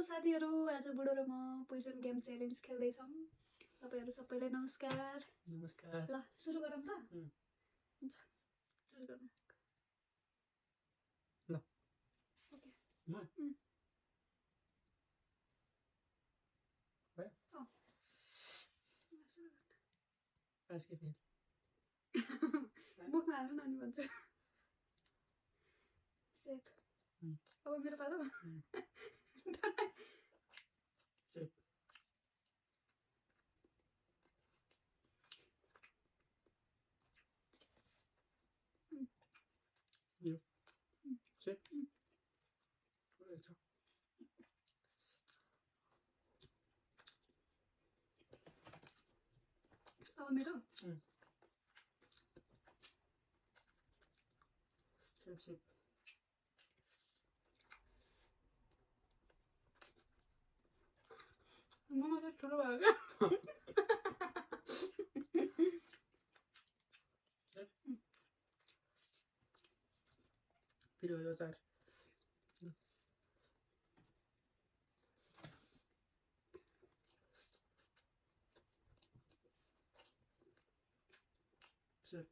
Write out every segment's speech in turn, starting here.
साथीहरू, आज बुढो र म पोइजन गेम च्यालेन्ज खेल्दैछौँ। तपाईँहरू सबैलाई नमस्कार। नमस्कार। ल सुरु गरौँ त? हुन्छ सुरु गरौँ। ल ओके म भयो सुरु गर्न। आज के फेल मुखमा हाल्नु न अनि भन्छु। सेप अब मेरो पालो। सेप यो सेप रहेछ अब मेरो सेप सेप मोमो चाहिँ ठुलो भयो क्या। फेरि हो चार सेप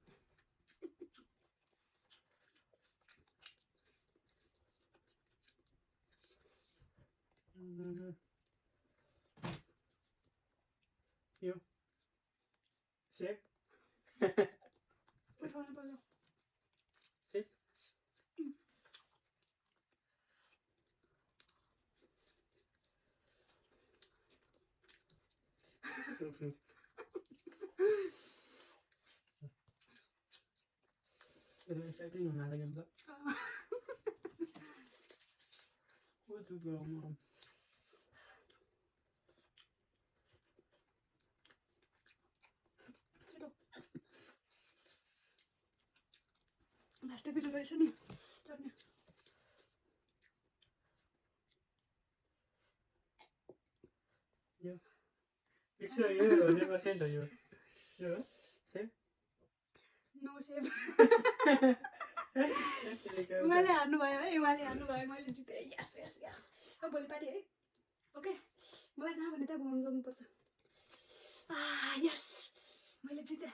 यो सेप उठाउनु पर्यो। सेप एक्साइटिङ हुन लाग्यो नि त लास्ट पिरो रहेछ नि चट्नी। यो 100 यो 100% हो यो सेप नो सेप। उहाँले हार्नुभयो है, उहाँले हार्नुभयो, मैले जितेँ। यस यस यस। अब भोलि पार्टी है। ओके मलाई जहाँ भने त्यहाँ घुमाउनु जानुपर्छ। यस मैले जितेँ।